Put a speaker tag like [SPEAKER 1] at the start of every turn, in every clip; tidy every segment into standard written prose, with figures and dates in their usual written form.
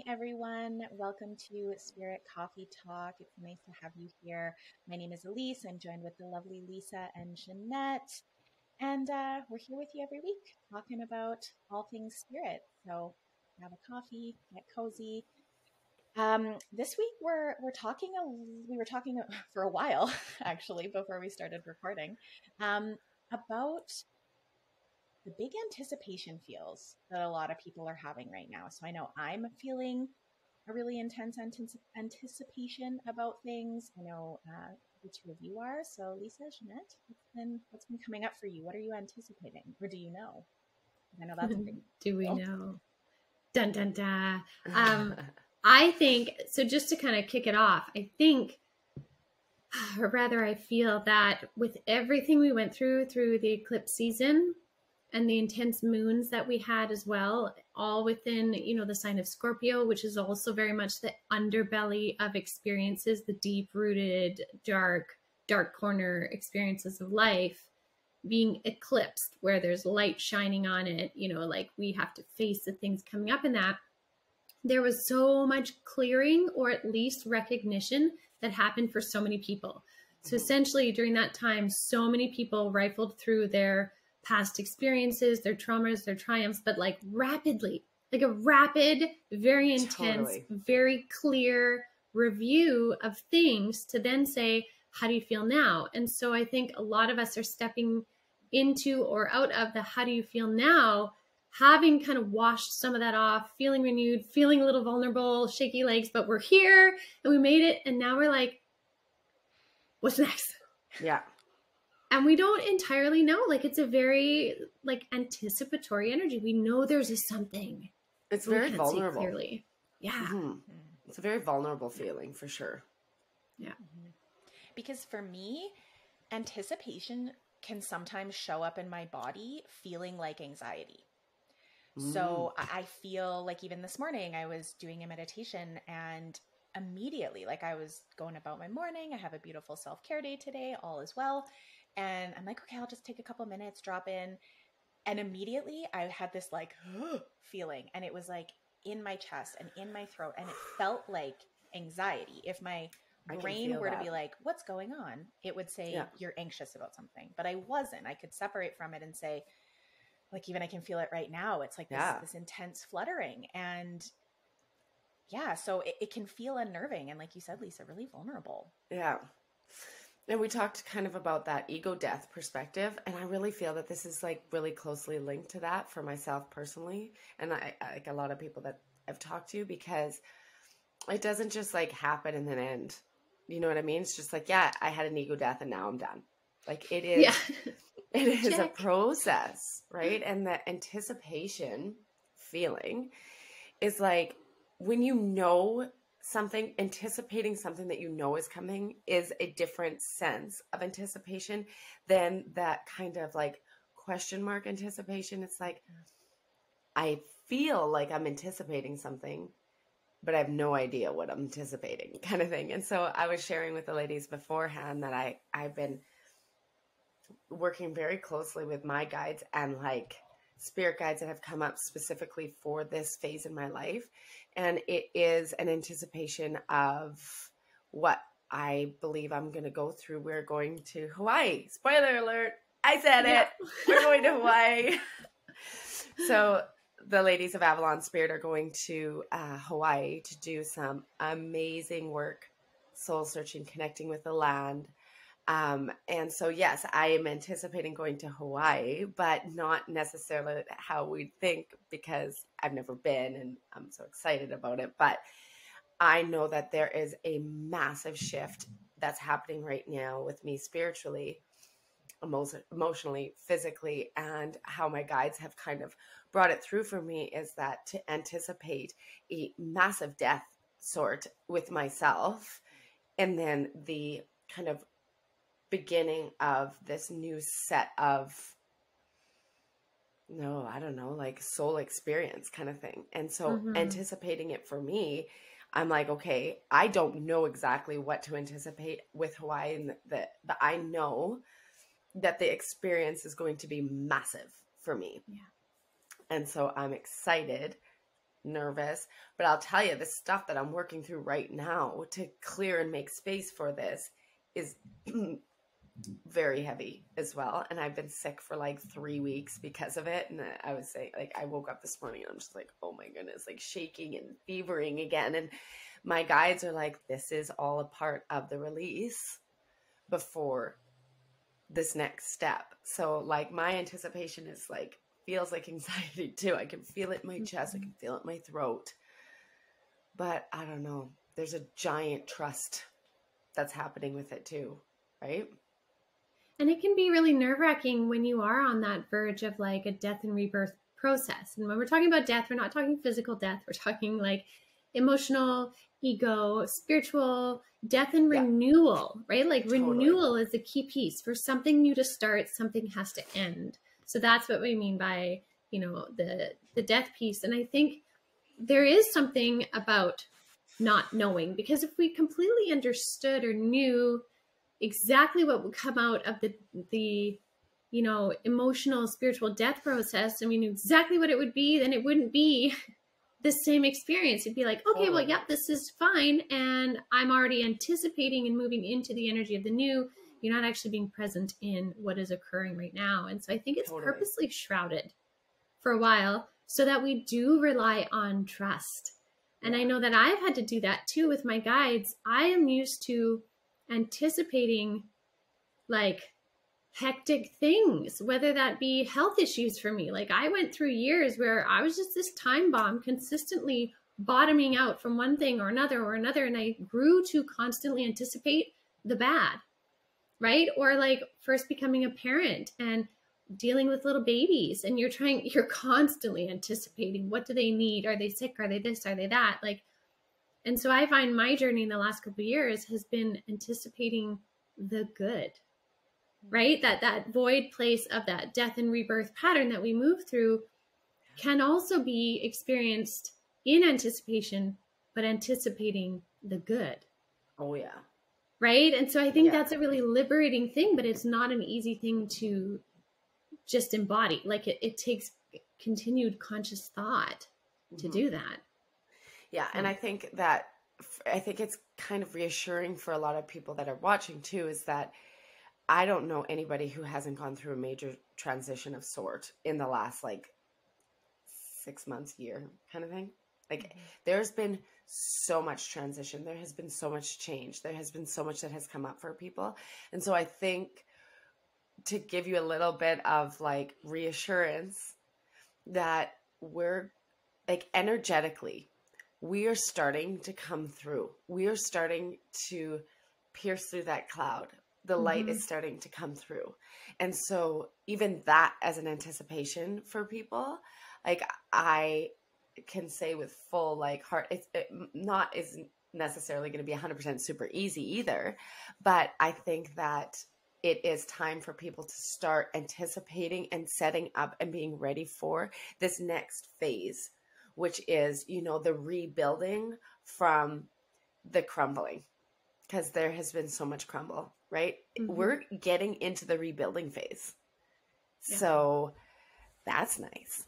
[SPEAKER 1] everyone. Welcome to Spirit Coffee Talk. It's nice to have you here. My name is Elyse. I'm joined with the lovely Lisa and Ginette. And we're here with you every week talking about all things spirit. So grab a coffee, get cozy. This week we were talking for a while, actually, before we started recording, about the big anticipation feels that a lot of people are having right now. So I know I'm feeling a really intense anticipation about things. I know the two of you are. So Lisa, Ginette, what's been coming up for you? What are you anticipating, or do you know? I know that's a big
[SPEAKER 2] do we know? Dun dun dun. I think so. Just to kind of kick it off, I think, or rather, I feel that with everything we went through the eclipse season and the intense moons that we had as well, all within, the sign of Scorpio, which is also very much the underbelly of experiences, the deep-rooted, dark corner experiences of life being eclipsed, where there's light shining on it, like we have to face the things coming up in that. There was so much clearing, or at least recognition, that happened for so many people. So essentially during that time, so many people rifled through their past experiences, their traumas, their triumphs, but like rapidly, like a rapid, very intense, very clear review of things to then say, how do you feel now? And so I think a lot of us are stepping into or out of the how do you feel now, having kind of washed some of that off, feeling renewed, feeling a little vulnerable, shaky legs, but we're here and we made it. And now we're like, what's next?
[SPEAKER 3] Yeah.
[SPEAKER 2] And we don't entirely know. Like, it's a very anticipatory energy. We know there's a something.
[SPEAKER 3] It's very vulnerable.
[SPEAKER 2] Clearly. Yeah.
[SPEAKER 3] Mm-hmm. It's a very vulnerable feeling for sure.
[SPEAKER 2] Yeah.
[SPEAKER 1] Because for me, anticipation can sometimes show up in my body feeling like anxiety. So I feel like even this morning I was doing a meditation and immediately, like I was going about my morning. I have a beautiful self-care day today, all is well. And I'm like, okay, I'll just take a couple minutes, drop in. And immediately I had this like feeling, and it was like in my chest and in my throat. And it felt like anxiety. If my brain were to be like, what's going on? It would say, you're anxious about something. But I wasn't. I could separate from it and say, like, even I can feel it right now. It's like this intense fluttering. And so it can feel unnerving. And like you said, Lisa, really vulnerable.
[SPEAKER 3] Yeah. And we talked kind of about that ego death perspective. And I really feel that this is like really closely linked to that for myself personally. And I like a lot of people that I've talked to, because it doesn't just like happen and then end. You know what I mean? It's just like, I had an ego death and now I'm done. Like it is, it is a process, right? And the anticipation feeling is like when you know something, anticipating something that you know is coming is a different sense of anticipation than that kind of like question mark anticipation. It's like, I feel like I'm anticipating something, but I have no idea what I'm anticipating kind of thing. And so I was sharing with the ladies beforehand that I've been working very closely with my guides and like spirit guides that have come up specifically for this phase in my life. And it is an anticipation of what I believe I'm going to go through. We're going to Hawaii. Spoiler alert. I said it. We're going to Hawaii. So the ladies of Avalon Spirit are going to Hawaii to do some amazing work, soul searching, connecting with the land. And so, yes, I am anticipating going to Hawaii, but not necessarily how we think, because I've never been and I'm so excited about it. But I know that there is a massive shift that's happening right now with me spiritually, emotionally, physically, and how my guides have kind of brought it through for me is that to anticipate a massive death sort with myself, and then the kind of beginning of this new set of, like soul experience kind of thing. And so anticipating it for me, I'm like, okay, I don't know exactly what to anticipate with Hawaii, and that I know that the experience is going to be massive for me.
[SPEAKER 2] Yeah.
[SPEAKER 3] And so I'm excited nervous, but I'll tell you, the stuff that I'm working through right now to clear and make space for this is very heavy as well. And I've been sick for like 3 weeks because of it. And I was saying, like, I woke up this morning and I'm just like, oh my goodness, like shaking and fevering again. And my guides are like, this is all a part of the release before this next step. So like my anticipation is like, feels like anxiety too. I can feel it in my chest. I can feel it in my throat. But I don't know. There's a giant trust that's happening with it too, right?
[SPEAKER 2] And it can be really nerve-wracking when you are on that verge of like a death and rebirth process. And when we're talking about death, we're not talking physical death. We're talking like emotional, ego, spiritual death and renewal, right? Like renewal is the key piece. For something new to start, something has to end. So that's what we mean by, you know, the death piece. And I think there is something about not knowing, because if we completely understood or knew exactly what would come out of the you know, emotional, spiritual death process, and we knew exactly what it would be, then it wouldn't be the same experience. It'd be like, okay, well, yep, this is fine. And I'm already anticipating and moving into the energy of the new. You're not actually being present in what is occurring right now. And so I think it's purposely shrouded for a while so that we do rely on trust. And I know that I've had to do that too with my guides. I am used to anticipating like hectic things, whether that be health issues for me. Like I went through years where I was just this time bomb, consistently bottoming out from one thing or another, and I grew to constantly anticipate the bad, right? Or like first becoming a parent and dealing with little babies, and you're constantly anticipating, what do they need? Are they sick? Are they this? Are they that? Like, and so I find my journey in the last couple of years has been anticipating the good, right? That void place of that death and rebirth pattern that we move through can also be experienced in anticipation, but anticipating the good.
[SPEAKER 3] Oh yeah.
[SPEAKER 2] Right. And so I think that's a really liberating thing, but it's not an easy thing to just embody. Like it takes continued conscious thought to do that.
[SPEAKER 3] Yeah. And I think it's kind of reassuring for a lot of people that are watching too, is that I don't know anybody who hasn't gone through a major transition of sort in the last like 6 months, year kind of thing. Like there's been so much transition. There has been so much change. There has been so much that has come up for people. And so I think to give you a little bit of like reassurance that we're like energetically, we are starting to come through. We are starting to pierce through that cloud. The light is starting to come through. And so even that as an anticipation for people, like I can say with full like heart, isn't necessarily going to be 100% super easy either. But I think that it is time for people to start anticipating and setting up and being ready for this next phase, which is, you know, the rebuilding from the crumbling, because there has been so much crumble, right? We're getting into the rebuilding phase. Yeah. So that's nice.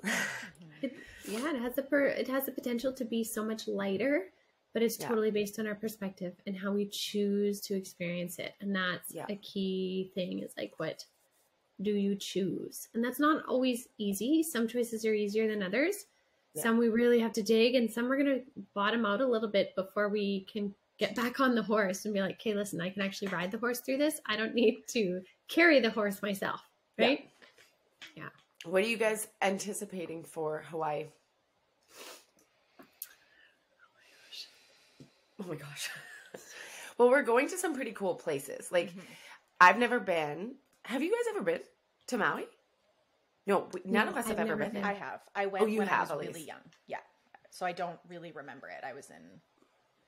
[SPEAKER 2] It has the potential to be so much lighter, but it's totally based on our perspective and how we choose to experience it. And that's a key thing, is like, what do you choose? And that's not always easy. Some choices are easier than others. Yeah. Some we really have to dig, and some we're going to bottom out a little bit before we can get back on the horse and be like, okay, listen, I can actually ride the horse through this. I don't need to carry the horse myself. Right? Yeah.
[SPEAKER 3] What are you guys anticipating for Hawaii? Oh my gosh. Well, we're going to some pretty cool places. Like I've never been. Have you guys ever been to Maui? No, none of us have ever been.
[SPEAKER 1] I have. I went when I was really young. Yeah. So I don't really remember it. I was in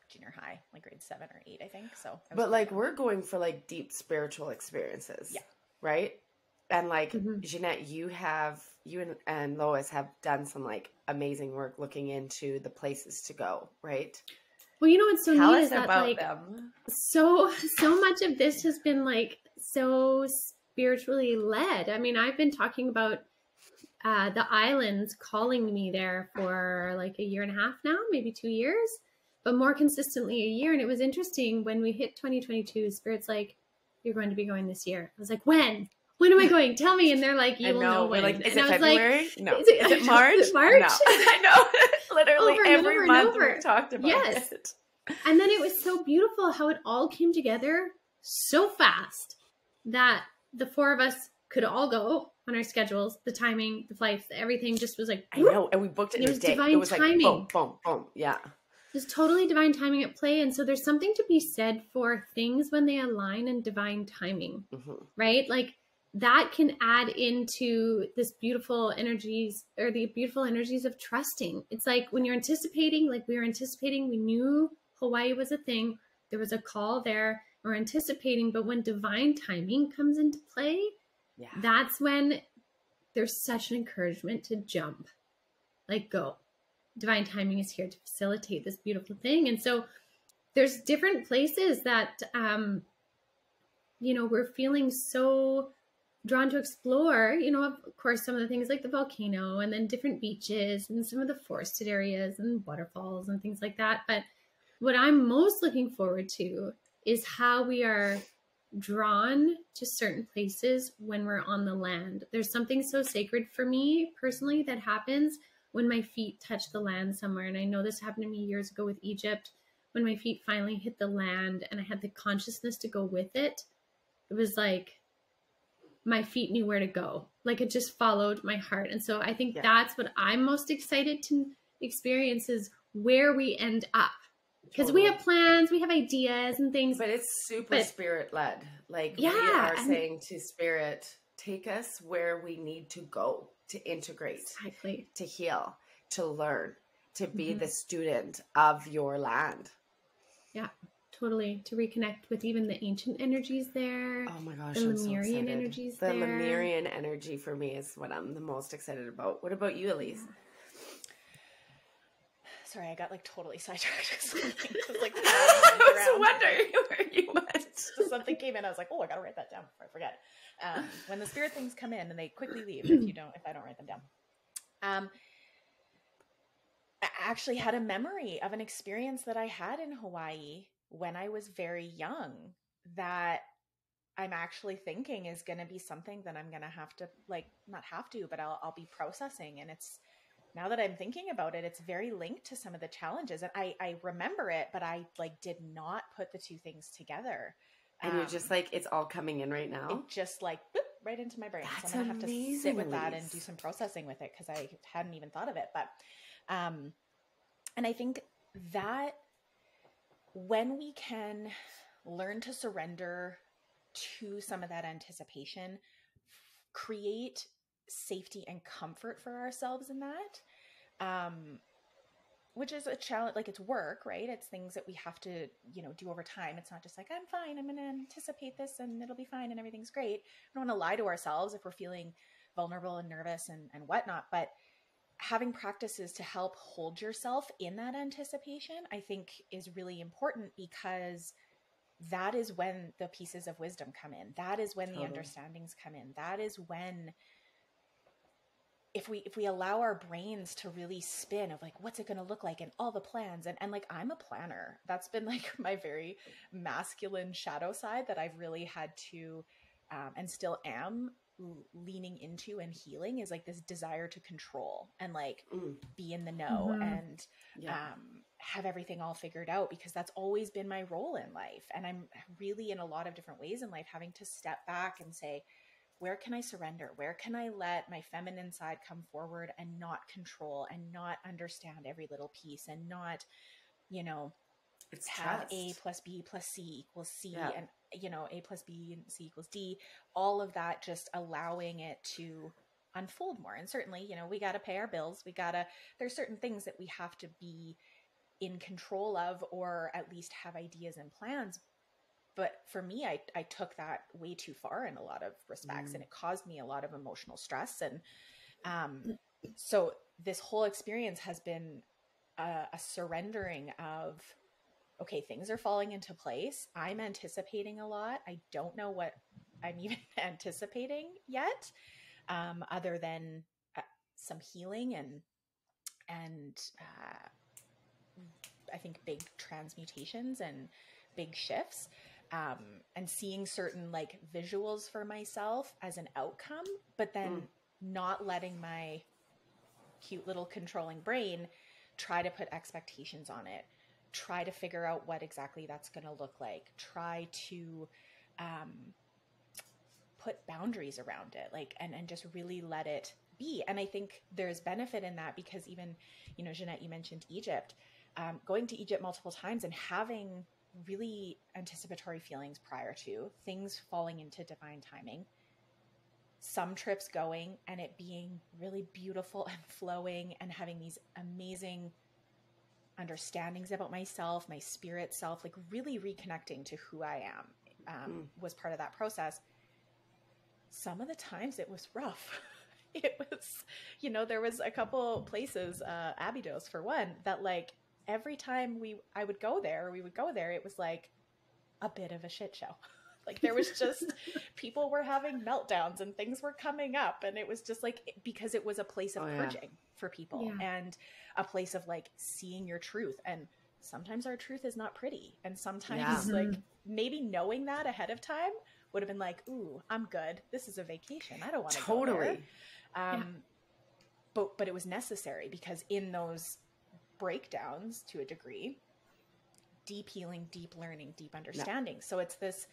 [SPEAKER 1] junior high, like grade 7 or 8, I think. So,
[SPEAKER 3] but like we're going for like deep spiritual experiences. Yeah. Right. And like Ginette, you and Lois have done some like amazing work looking into the places to go. Right.
[SPEAKER 2] Well, you know what's so neat is that like
[SPEAKER 3] them.
[SPEAKER 2] so much of this has been like so spiritually led. I mean, I've been talking about the islands calling me there for like a year and a half now, maybe 2 years, but more consistently a year. And it was interesting when we hit 2022, Spirit's like, you're going to be going this year. I was like, when? When am I going? Tell me. And they're like, you will know when.
[SPEAKER 3] Like, is
[SPEAKER 2] and
[SPEAKER 3] it
[SPEAKER 2] I was
[SPEAKER 3] February?
[SPEAKER 2] Like,
[SPEAKER 3] no.
[SPEAKER 2] Is it
[SPEAKER 3] March?
[SPEAKER 2] March?
[SPEAKER 3] No. I know. Literally every month we talked about it.
[SPEAKER 2] And then it was so beautiful how it all came together so fast that the four of us could all go on our schedules, the timing, the flights, everything just was like, whoop.
[SPEAKER 3] I know. And we booked it in a day.
[SPEAKER 2] Divine
[SPEAKER 3] it was
[SPEAKER 2] timing.
[SPEAKER 3] Like, boom, boom, boom. Yeah.
[SPEAKER 2] There's totally divine timing at play. And so there's something to be said for things when they align in divine timing, right? Like that can add into this beautiful energies or the beautiful energies of trusting. It's like when you're anticipating, like we were anticipating, we knew Hawaii was a thing. There was a call there. We're anticipating, but when divine timing comes into play, that's when there's such an encouragement to jump, like go. Divine timing is here to facilitate this beautiful thing. And so there's different places that, we're feeling so drawn to explore, of course, some of the things like the volcano and then different beaches and some of the forested areas and waterfalls and things like that. But what I'm most looking forward to is how we are drawn to certain places when we're on the land. There's something so sacred for me personally that happens when my feet touch the land somewhere. And I know this happened to me years ago with Egypt, when my feet finally hit the land and I had the consciousness to go with it. It was like my feet knew where to go. Like it just followed my heart. And so I think that's what I'm most excited to experience is where we end up. Because we have plans, we have ideas and things.
[SPEAKER 3] But it's super spirit-led. Like we are saying to Spirit, take us where we need to go to integrate, to heal, to learn, to be the student of your land.
[SPEAKER 2] Yeah, totally. To reconnect with even the ancient energies there.
[SPEAKER 3] Oh my gosh,
[SPEAKER 2] the Lemurian energies there.
[SPEAKER 3] The Lemurian energy for me is what I'm the most excited about. What about you, Elyse?
[SPEAKER 1] Sorry, I got like totally sidetracked. I was like,
[SPEAKER 3] I was wondering where you went.
[SPEAKER 1] Something came in. I was like, oh, I gotta write that down before I forget. When the spirit things come in and they quickly leave if I don't write them down. I actually had a memory of an experience that I had in Hawaii when I was very young that I'm actually thinking is going to be something that I'm going to have to not have to, but I'll be processing. And it's, now that I'm thinking about it, it's very linked to some of the challenges. And I remember it, but I did not put the two things together.
[SPEAKER 3] And you're just like, it's all coming in right now?
[SPEAKER 1] It just boop, right into my brain.
[SPEAKER 3] That's
[SPEAKER 1] so I'm going to have to sit with that
[SPEAKER 3] Elyse.
[SPEAKER 1] and do some processing with it because I hadn't even thought of it. But, and I think that when we can learn to surrender to some of that anticipation, create safety and comfort for ourselves in that, which is a challenge, it's work, right? It's things that we have to, do over time. It's not just like, I'm fine, I'm going to anticipate this and it'll be fine and everything's great. We don't want to lie to ourselves if we're feeling vulnerable and nervous and whatnot, but having practices to help hold yourself in that anticipation, I think is really important because that is when the pieces of wisdom come in. That is when the understandings come in. That is when, if we allow our brains to really spin of what's it going to look like and all the plans and I'm a planner. That's been my very masculine shadow side that I've really had to, and still am leaning into and healing is this desire to control and be in the know and have everything all figured out, because that's always been my role in life. And I'm really in a lot of different ways in life having to step back and say, where can I surrender? Where can I let my feminine side come forward and not control and not understand every little piece and not,
[SPEAKER 3] it's
[SPEAKER 1] have
[SPEAKER 3] trust.
[SPEAKER 1] A plus B plus C equals C and, A plus B and C equals D, all of that, just allowing it to unfold more. And certainly, we got to pay our bills. There's certain things that we have to be in control of, or at least have ideas and plans. But for me, I took that way too far in a lot of respects, and it caused me a lot of emotional stress. And so this whole experience has been a surrendering of, okay, things are falling into place. I'm anticipating a lot. I don't know what I'm even anticipating yet, other than some healing and I think big transmutations and big shifts, and seeing certain like visuals for myself as an outcome, but then not letting my cute little controlling brain try to put expectations on it, try to figure out what exactly that's going to look like, try to put boundaries around it, like, and just really let it be. And I think there's benefit in that because even, you know, Ginette, you mentioned Egypt, going to Egypt multiple times and having really anticipatory feelings prior to things falling into divine timing, some trips going and it being really beautiful and flowing and having these amazing understandings about myself, my spirit self, like really reconnecting to who I am, was part of that process. Some of the times it was rough. It was, you know, there was a couple places, Abydos for one, that like every time we would go there, it was like a bit of a shit show. Like there was just, people were having meltdowns and things were coming up. And it was just like, because it was a place of purging for people and a place of like seeing your truth. And sometimes our truth is not pretty. And sometimes like maybe knowing that ahead of time would have been like, ooh, I'm good. This is a vacation. I don't want to go there. But it was necessary because in those breakdowns to a degree, deep healing, deep learning, deep understanding. So it's this,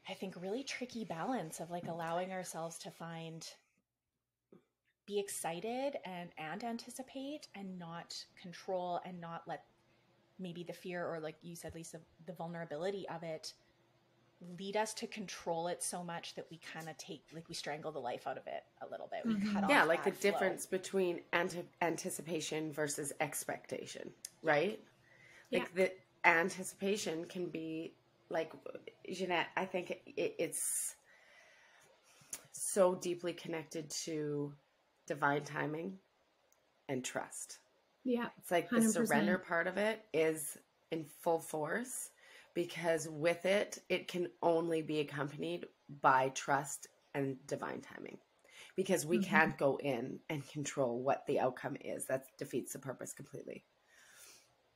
[SPEAKER 1] I think, really tricky balance of like allowing ourselves to be excited and anticipate and not control and not let maybe the fear or like you said, Lisa, the vulnerability of it lead us to control it so much that we kind of we strangle the life out of it a little bit. We cut off
[SPEAKER 3] like the
[SPEAKER 1] flow.
[SPEAKER 3] difference between anticipation versus expectation, right? Like the anticipation can be like, Ginette, I think it's so deeply connected to divine timing and trust. Yeah. It's like 100%. The surrender part of it is in full force because with it, it can only be accompanied by trust and divine timing because we can't go in and control what the outcome is. That defeats the purpose completely.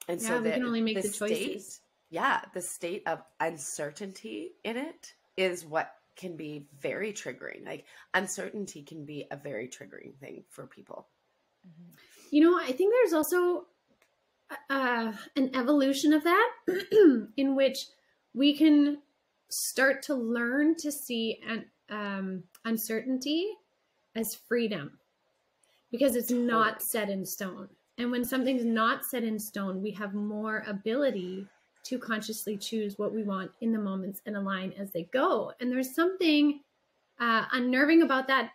[SPEAKER 3] And so
[SPEAKER 2] we can only make the choices.
[SPEAKER 3] The state of uncertainty in it is what can be very triggering. Like uncertainty can be a very triggering thing for people.
[SPEAKER 2] You know, I think there's also an evolution of that in which we can start to learn to see uncertainty as freedom because it's not set in stone. And when something's not set in stone, we have more ability to consciously choose what we want in the moments and align as they go. And there's something unnerving about that,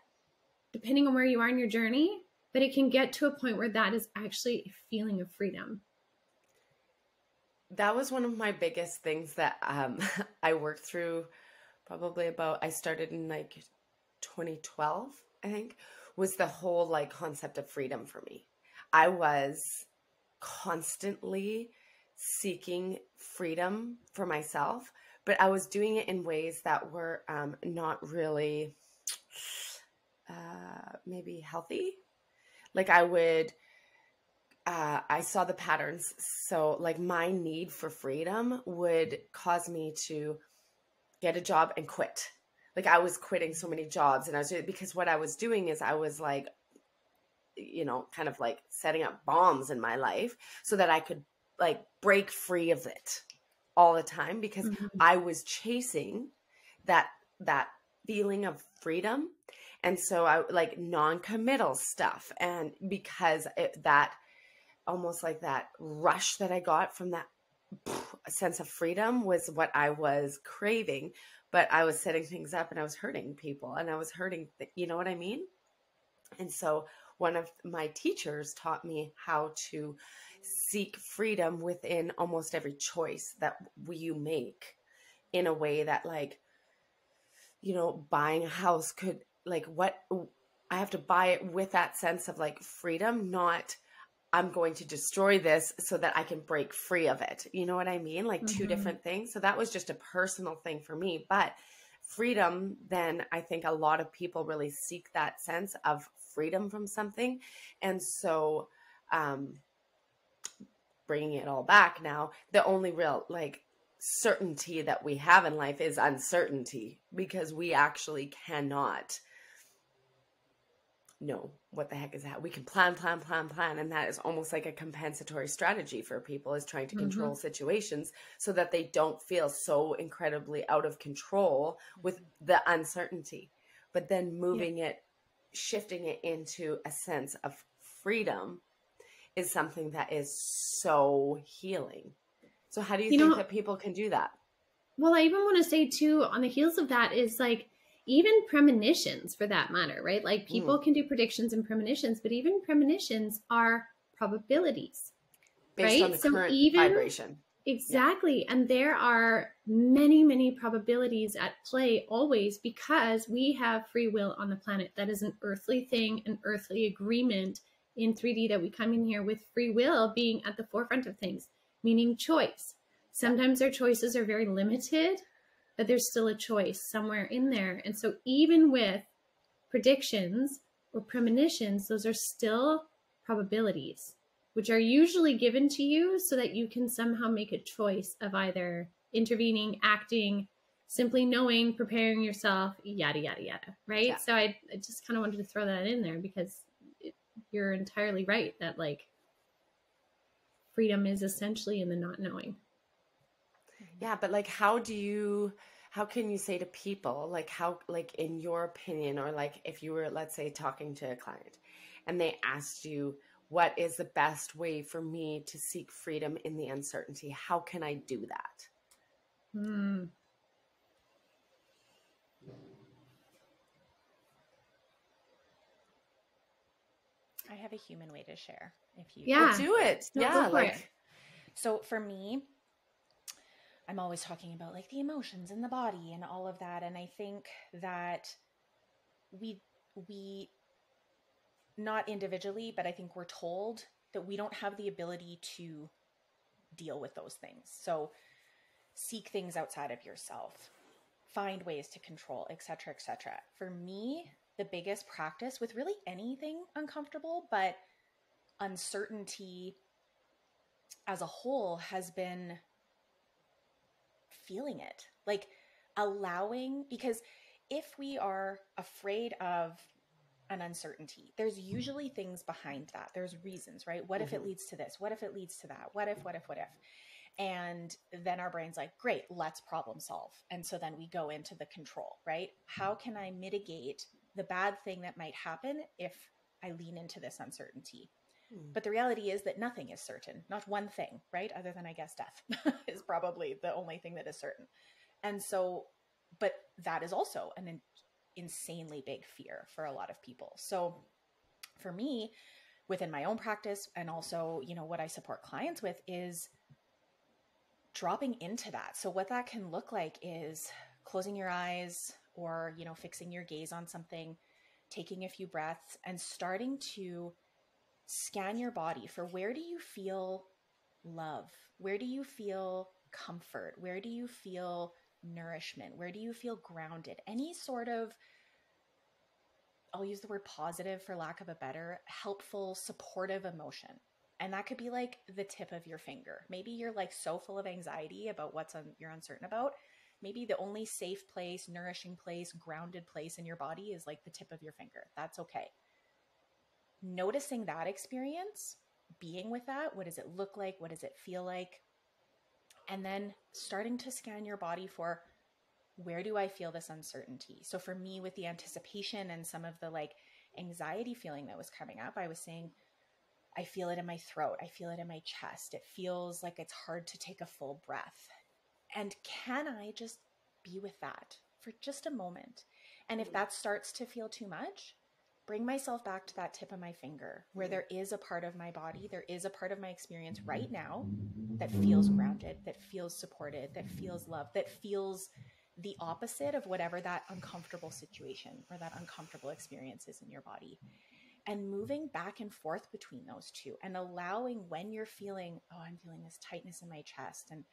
[SPEAKER 2] depending on where you are in your journey, but it can get to a point where that is actually a feeling of freedom.
[SPEAKER 3] That was one of my biggest things that I worked through I started in like 2012, I think, was the whole like concept of freedom for me. I was constantly seeking freedom for myself, but I was doing it in ways that were not really maybe healthy. Like I saw the patterns. So like my need for freedom would cause me to get a job and quit. Like I was quitting so many jobs and because what I was doing is I was like, you know, kind of like setting up bombs in my life so that I could like break free of it all the time because I was chasing that feeling of freedom. And so I like non-committal stuff. And because that almost like that rush that I got from that sense of freedom was what I was craving, but I was setting things up and I was hurting people and I was hurting, you know what I mean? And so one of my teachers taught me how to seek freedom within almost every choice that you make in a way that like, you know, buying a house could like what I have to buy it with that sense of like freedom, not I'm going to destroy this so that I can break free of it. You know what I mean? Like two different things. So that was just a personal thing for me. But freedom, then I think a lot of people really seek that sense of freedom from something. And so, bringing it all back now, the only real like certainty that we have in life is uncertainty, because we actually cannot know what the heck is that. We can plan, and that is almost like a compensatory strategy for people, is trying to control situations so that they don't feel so incredibly out of control with the uncertainty. But then moving it, shifting it into a sense of freedom is something that is so healing. So how do you think that people can do that?
[SPEAKER 2] Well, I even want to say too, on the heels of that is like, even premonitions for that matter, right? Like people can do predictions and premonitions, but even premonitions are probabilities.
[SPEAKER 3] Based on the current vibration.
[SPEAKER 2] Exactly. Yeah. And there are many, many probabilities at play always, because we have free will on the planet. That is an earthly thing, an earthly agreement in 3D, that we come in here with free will being at the forefront of things, meaning choice. Sometimes our choices are very limited, but there's still a choice somewhere in there. And so even with predictions or premonitions, those are still probabilities, which are usually given to you so that you can somehow make a choice of either intervening, acting, simply knowing, preparing yourself, yada, yada, yada, right? Yeah. So I just kind of wanted to throw that in there, because you're entirely right that like freedom is essentially in the not knowing.
[SPEAKER 3] Yeah, but like, how can you say to people, like, how, like, in your opinion, or like if you were, let's say, talking to a client and they asked you, what is the best way for me to seek freedom in the uncertainty? How can I do that?
[SPEAKER 1] I have a human way to share. If you
[SPEAKER 3] do it.
[SPEAKER 2] No,
[SPEAKER 3] yeah.
[SPEAKER 2] Like,
[SPEAKER 1] so for me, I'm always talking about like the emotions in the body and all of that. And I think that we not individually, but I think we're told that we don't have the ability to deal with those things. So seek things outside of yourself, find ways to control, etc., etc. For me, the biggest practice with really anything uncomfortable, but uncertainty as a whole, has been feeling it, like allowing, because if we are afraid of an uncertainty, there's usually things behind that. There's reasons, right? What if it leads to this? What if it leads to that? What if? And then our brain's like, great, let's problem solve. And so then we go into the control, right? How can I mitigate the bad thing that might happen if I lean into this uncertainty? But the reality is that nothing is certain, not one thing, right? Other than, I guess, death is probably the only thing that is certain. And so, but that is also an insanely big fear for a lot of people. So for me, within my own practice, and also, you know, what I support clients with, is dropping into that. So what that can look like is closing your eyes, or, you know, fixing your gaze on something, taking a few breaths, and starting to scan your body for, where do you feel love? Where do you feel comfort? Where do you feel nourishment? Where do you feel grounded? Any sort of, I'll use the word positive for lack of a better, helpful, supportive emotion. And that could be like the tip of your finger. Maybe you're like so full of anxiety about what's you're uncertain about. Maybe the only safe place, nourishing place, grounded place in your body is like the tip of your finger. That's okay. Noticing that experience, being with that, what does it look like? What does it feel like? And then starting to scan your body for, where do I feel this uncertainty? So for me, with the anticipation and some of the like anxiety feeling that was coming up, I was saying, I feel it in my throat. I feel it in my chest. It feels like it's hard to take a full breath. And can I just be with that for just a moment? And if that starts to feel too much, bring myself back to that tip of my finger, where there is a part of my body, there is a part of my experience right now that feels grounded, that feels supported, that feels loved, that feels the opposite of whatever that uncomfortable situation or that uncomfortable experience is in your body. And moving back and forth between those two, and allowing, when you're feeling, oh, I'm feeling this tightness in my chest, and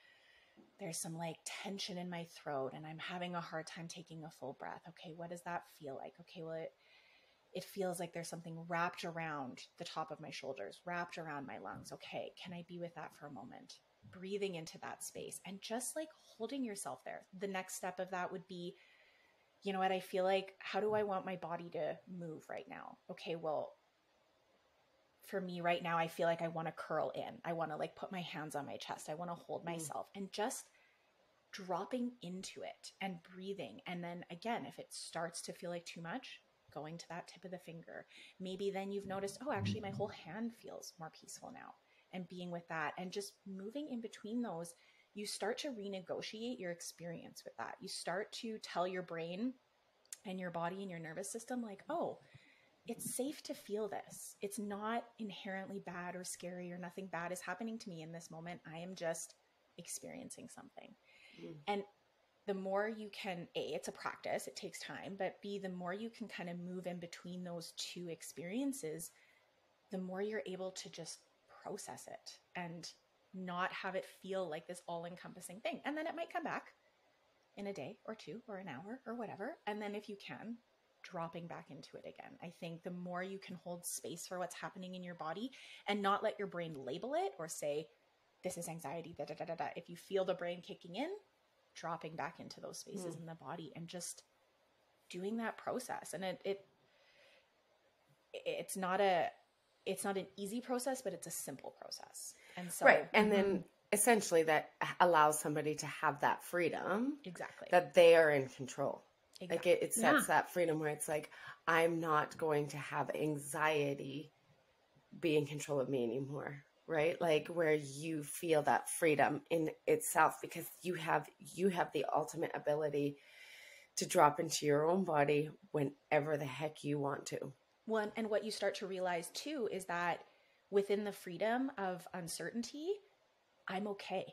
[SPEAKER 1] there's some like tension in my throat and I'm having a hard time taking a full breath. Okay, what does that feel like? Okay, well, it feels like there's something wrapped around the top of my shoulders, wrapped around my lungs. Okay, can I be with that for a moment? Breathing into that space and just like holding yourself there. The next step of that would be, you know what, I feel like, how do I want my body to move right now? Okay, well, for me right now, I feel like I want to curl in. I want to like put my hands on my chest. I want to hold myself and just dropping into it and breathing. And then again, if it starts to feel like too much, going to that tip of the finger. Maybe then you've noticed, oh, actually my whole hand feels more peaceful now, and being with that and just moving in between those, you start to renegotiate your experience with that. You start to tell your brain and your body and your nervous system like, oh, it's safe to feel this. It's not inherently bad or scary, or nothing bad is happening to me in this moment. I am just experiencing something. And the more you can, A, it's a practice, it takes time, but B, the more you can kind of move in between those two experiences, the more you're able to just process it and not have it feel like this all-encompassing thing. And then it might come back in a day or two or an hour or whatever. And then if you can, dropping back into it again. I think the more you can hold space for what's happening in your body and not let your brain label it or say, this is anxiety, da, da, da, da, da. If you feel the brain kicking in, dropping back into those spaces in the body and just doing that process. And it's not an easy process, but it's a simple process. And so,
[SPEAKER 3] right. And then essentially that allows somebody to have that freedom.
[SPEAKER 1] Exactly.
[SPEAKER 3] That they are in control.
[SPEAKER 1] Exactly.
[SPEAKER 3] Like it sets that freedom where it's like, I'm not going to have anxiety be in control of me anymore. Right? Like where you feel that freedom in itself, because you have the ultimate ability to drop into your own body whenever the heck you want to.
[SPEAKER 1] Well, and what you start to realize too is that within the freedom of uncertainty, I'm okay.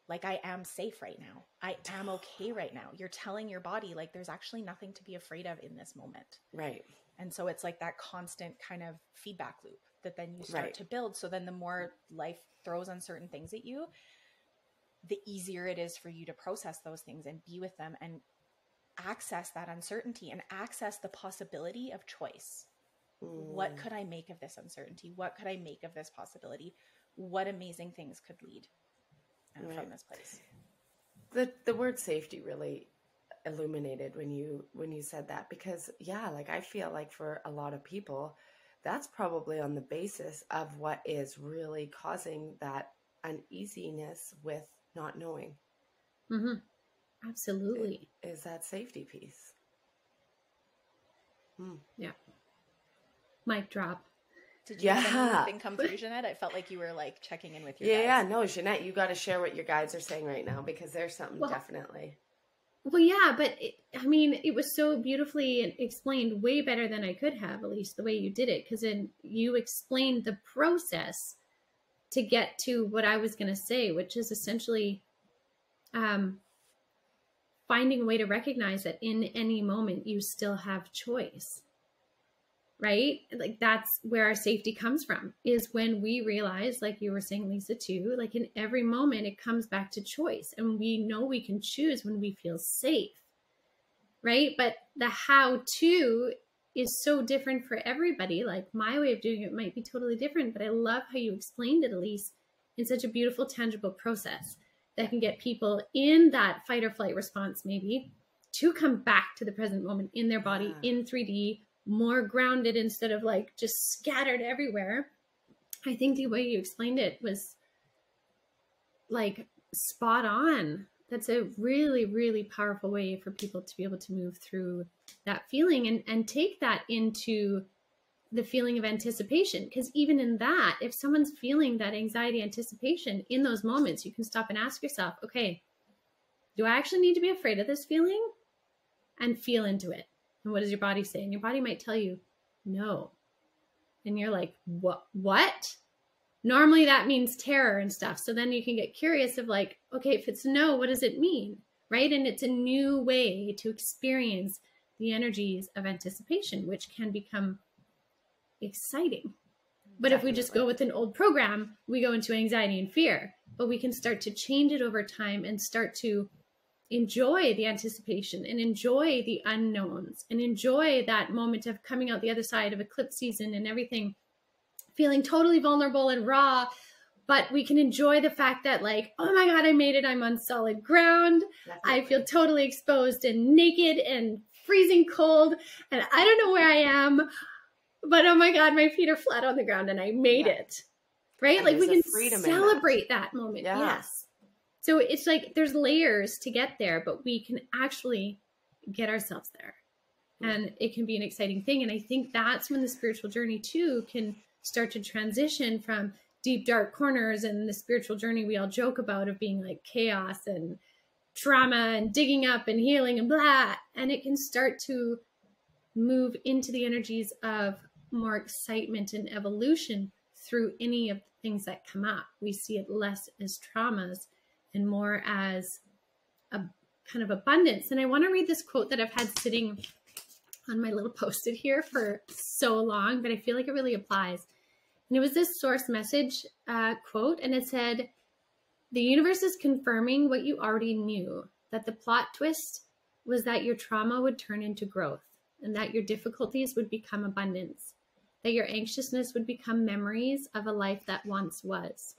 [SPEAKER 1] Like I am safe right now. I am okay right now. You're telling your body like there's actually nothing to be afraid of in this moment.
[SPEAKER 3] Right.
[SPEAKER 1] And so it's like that constant kind of feedback loop that then you start to build. So then the more life throws uncertain things at you, the easier it is for you to process those things and be with them and access that uncertainty and access the possibility of choice. What could I make of this uncertainty? What could I make of this possibility? What amazing things could lead from this place?
[SPEAKER 3] The word safety really illuminated when you said that, because like I feel like for a lot of people, that's probably on the basis of what is really causing that uneasiness with not knowing.
[SPEAKER 2] Mm-hmm. Absolutely.
[SPEAKER 3] Is that safety piece.
[SPEAKER 2] Yeah. Mic drop.
[SPEAKER 1] Did you have anything come through, Ginette? I felt like you were like checking in with your guides.
[SPEAKER 3] Yeah, no, Ginette, you got to share what your guides are saying right now, because there's something definitely.
[SPEAKER 2] Well, yeah, but it was so beautifully explained, way better than I could have, Elyse, the way you did it, because then you explained the process to get to what I was going to say, which is essentially finding a way to recognize that in any moment you still have choice, right? Like that's where our safety comes from, is when we realize, like you were saying, Lisa, too, like in every moment it comes back to choice, and we know we can choose when we feel safe, right? But the how-to is so different for everybody. Like my way of doing it might be totally different, but I love how you explained it, Elyse, in such a beautiful, tangible process that can get people in that fight or flight response maybe to come back to the present moment in their body, in 3D, more grounded instead of like just scattered everywhere. I think the way you explained it was like spot on. That's a really, really powerful way for people to be able to move through that feeling and take that into the feeling of anticipation. Because even in that, if someone's feeling that anxiety, anticipation in those moments, you can stop and ask yourself, okay, do I actually need to be afraid of this feeling? And feel into it. And what does your body say? And your body might tell you, no. And you're like, what? Normally that means terror and stuff. So then you can get curious of like, okay, if it's no, what does it mean? Right? And it's a new way to experience the energies of anticipation, which can become exciting. But if we just go with an old program, we go into anxiety and fear. but we can start to change it over time and start to enjoy the anticipation and enjoy the unknowns and enjoy that moment of coming out the other side of eclipse season and everything feeling totally vulnerable and raw. But we can enjoy the fact that, like, oh my God, I made it. I'm on solid ground.
[SPEAKER 3] Definitely.
[SPEAKER 2] I feel totally exposed and naked and freezing cold. And I don't know where I am, but oh my God, my feet are flat on the ground and I made it. Right?
[SPEAKER 3] And
[SPEAKER 2] like we can celebrate
[SPEAKER 3] that.
[SPEAKER 2] that moment.
[SPEAKER 3] Yeah.
[SPEAKER 2] Yes. So it's like there's layers to get there, but we can actually get ourselves there. And it can be an exciting thing. And I think that's when the spiritual journey too can start to transition from deep, dark corners and the spiritual journey we all joke about of being like chaos and trauma and digging up and healing and blah. And it can start to move into the energies of more excitement and evolution through any of the things that come up. We see it less as traumas and more as a kind of abundance. And I want to read this quote that I've had sitting on my little post-it here for so long, but I feel like it really applies. And it was this source message quote, and it said, "The universe is confirming what you already knew, that the plot twist was that your trauma would turn into growth, and that your difficulties would become abundance, that your anxiousness would become memories of a life that once was.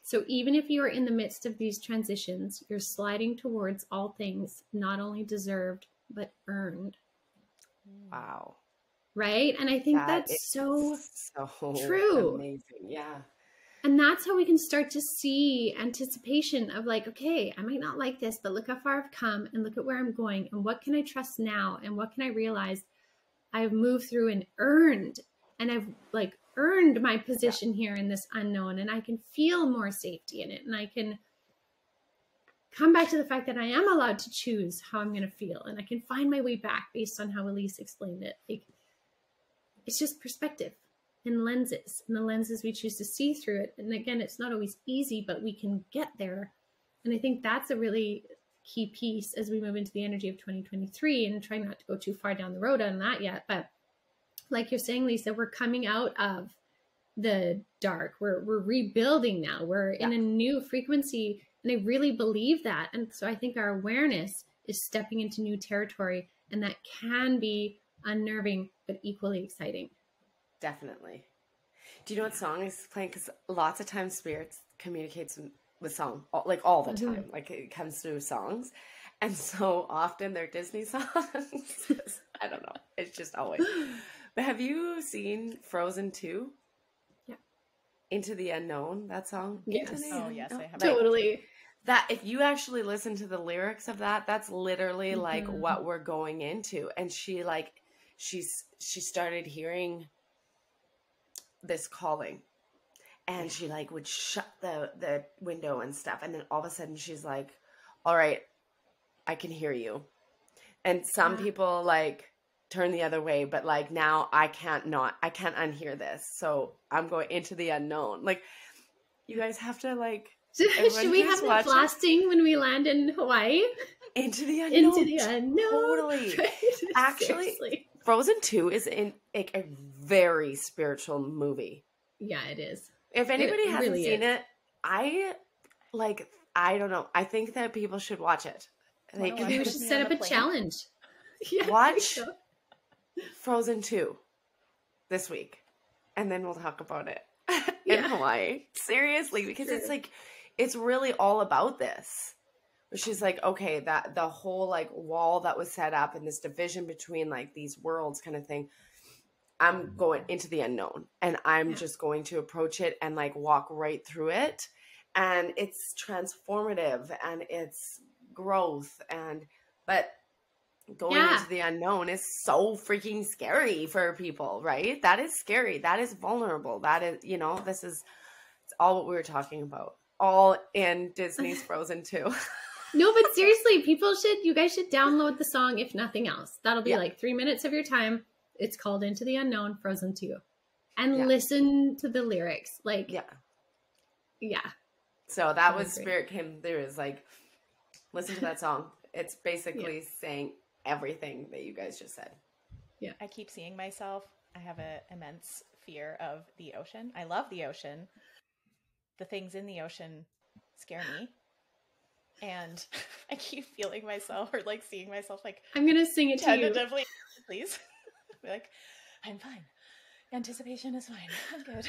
[SPEAKER 2] So even if you are in the midst of these transitions, you're sliding towards all things not only deserved, but earned."
[SPEAKER 3] Wow.
[SPEAKER 2] Right? And I think that's so true.
[SPEAKER 3] Amazing. Yeah.
[SPEAKER 2] And that's how we can start to see anticipation of like, okay, I might not like this, but look how far I've come and look at where I'm going and what can I trust now? And what can I realize I've moved through and earned? And I've like earned my position here in this unknown, and I can feel more safety in it. And I can come back to the fact that I am allowed to choose how I'm going to feel, and I can find my way back based on how Elyse explained it. Like, it's just perspective and lenses, and the lenses we choose to see through it. And again, it's not always easy, but we can get there. And I think that's a really key piece as we move into the energy of 2023, and try not to go too far down the road on that yet. But like you're saying, Lisa, we're coming out of the dark. We're rebuilding now. We're in a new frequency. And I really believe that. And so I think our awareness is stepping into new territory, and that can be unnerving, but equally exciting.
[SPEAKER 3] Definitely. Do you know what song is playing? Because lots of times spirits communicates with song, like all the time. Like it comes through songs. And so often they're Disney songs. I don't know. It's just always. But have you seen Frozen 2?
[SPEAKER 2] Yeah.
[SPEAKER 3] Into the Unknown, that song?
[SPEAKER 2] Yes.
[SPEAKER 1] Oh, yes, I have.
[SPEAKER 2] Totally.
[SPEAKER 3] That if you actually listen to the lyrics of that, that's literally like what we're going into. And she started hearing this calling, and she like would shut the window and stuff. And then all of a sudden she's like, all right, I can hear you. And some people like turn the other way, but like now I can't unhear this. So I'm going into the unknown. Like you guys have to like,
[SPEAKER 2] should we have the blasting when we land in Hawaii?
[SPEAKER 3] Into the unknown.
[SPEAKER 2] Into the unknown.
[SPEAKER 3] Totally.
[SPEAKER 2] Right?
[SPEAKER 3] Actually,
[SPEAKER 2] Seriously.
[SPEAKER 3] Frozen 2 is in like a very spiritual movie.
[SPEAKER 2] Yeah, it is.
[SPEAKER 3] If anybody hasn't
[SPEAKER 2] really
[SPEAKER 3] seen it, I don't know. I think that people should watch it. Like,
[SPEAKER 2] Maybe we should set up a challenge. Yeah,
[SPEAKER 3] watch Frozen 2 this week, and then we'll talk about it in Hawaii. Seriously, because it's like, it's really all about this. She's like, okay, that the whole like wall that was set up and this division between like these worlds kind of thing, I'm going into the unknown, and I'm just going to approach it and like walk right through it. And it's transformative and it's growth, but going into the unknown is so freaking scary for people, right? That is scary. That is vulnerable. That is, it's all what we were talking about, all in Disney's Frozen 2.
[SPEAKER 2] No, but seriously, you guys should download the song, if nothing else. That'll be like 3 minutes of your time. It's called Into the Unknown, Frozen 2. And listen to the lyrics. Like, yeah.
[SPEAKER 3] So that was Spirit came through, is like, listen to that song. It's basically saying everything that you guys just said.
[SPEAKER 1] Yeah. I keep seeing myself. I have an immense fear of the ocean. I love the ocean. The things in the ocean scare me. And I keep feeling myself or like seeing myself like
[SPEAKER 2] I'm going to sing it to you.
[SPEAKER 1] tentatively, please. Be like, I'm fine. Anticipation is fine. I'm good.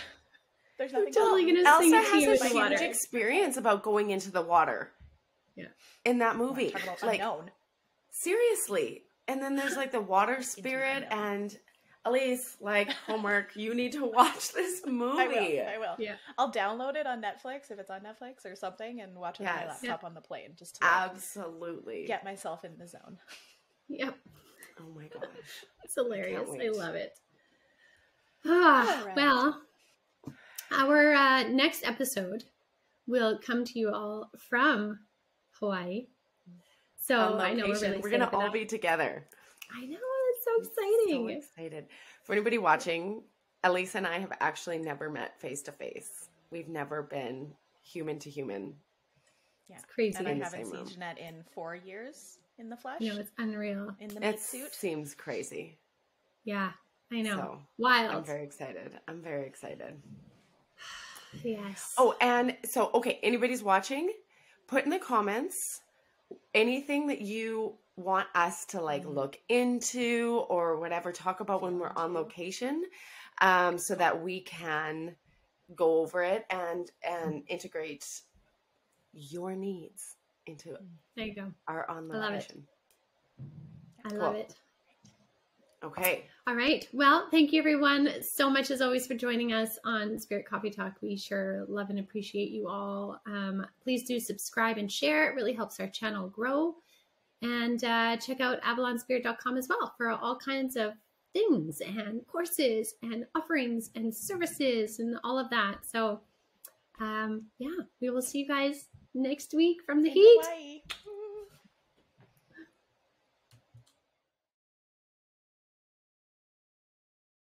[SPEAKER 1] There's nothing
[SPEAKER 2] totally
[SPEAKER 1] wrong.
[SPEAKER 2] gonna sing
[SPEAKER 3] Elsa
[SPEAKER 2] it to you
[SPEAKER 3] has
[SPEAKER 2] in
[SPEAKER 3] a
[SPEAKER 2] the
[SPEAKER 3] huge
[SPEAKER 2] water.
[SPEAKER 3] experience about going into the water.
[SPEAKER 2] Yeah.
[SPEAKER 3] In that movie.
[SPEAKER 1] Talk about
[SPEAKER 3] Like,
[SPEAKER 1] unknown.
[SPEAKER 3] seriously. And then there's like the water spirit
[SPEAKER 1] unknown.
[SPEAKER 3] and Elyse, like, homework, you need to watch this movie.
[SPEAKER 1] I will.
[SPEAKER 2] Yeah.
[SPEAKER 1] I'll download it on Netflix if it's on Netflix or something and watch it on my
[SPEAKER 3] Yes.
[SPEAKER 1] laptop on the plane just to like,
[SPEAKER 3] Absolutely.
[SPEAKER 1] get myself in the zone.
[SPEAKER 2] Yep.
[SPEAKER 3] Oh my gosh.
[SPEAKER 2] It's hilarious. I
[SPEAKER 3] wait.
[SPEAKER 2] love it.
[SPEAKER 1] All right.
[SPEAKER 2] Well, our next episode will come to you all from Hawaii. So
[SPEAKER 3] On
[SPEAKER 2] I know
[SPEAKER 3] location. We're going to all be together.
[SPEAKER 2] I know, it's so exciting.
[SPEAKER 3] So excited. For anybody watching, Elyse and I have actually never met face to face. We've never been human to human.
[SPEAKER 1] Yeah.
[SPEAKER 2] It's crazy.
[SPEAKER 1] And I
[SPEAKER 3] in the
[SPEAKER 1] haven't
[SPEAKER 3] same
[SPEAKER 1] seen
[SPEAKER 3] room.
[SPEAKER 1] Ginette in 4 years in the flesh.
[SPEAKER 2] No, it's unreal.
[SPEAKER 1] In the meat
[SPEAKER 3] It
[SPEAKER 1] suit.
[SPEAKER 3] seems crazy.
[SPEAKER 2] Yeah, I know.
[SPEAKER 3] So,
[SPEAKER 2] Wild.
[SPEAKER 3] I'm very excited.
[SPEAKER 2] Yes.
[SPEAKER 3] Oh, and so, okay, anybody's watching, put in the comments anything that you want us to like look into or whatever, talk about when we're on location, so that we can go over it and integrate your needs into
[SPEAKER 2] There you go.
[SPEAKER 3] our on
[SPEAKER 2] I love it.
[SPEAKER 3] location.
[SPEAKER 2] I
[SPEAKER 3] Cool.
[SPEAKER 2] love it.
[SPEAKER 3] Okay.
[SPEAKER 2] All right. Well, thank you everyone so much as always for joining us on Spirit Coffee Talk. We sure love and appreciate you all. Please do subscribe and share. It really helps our channel grow. And check out avalonspirit.com as well for all kinds of things and courses and offerings and services and all of that. So, yeah, we will see you guys next week from the heat.
[SPEAKER 1] Hawaii.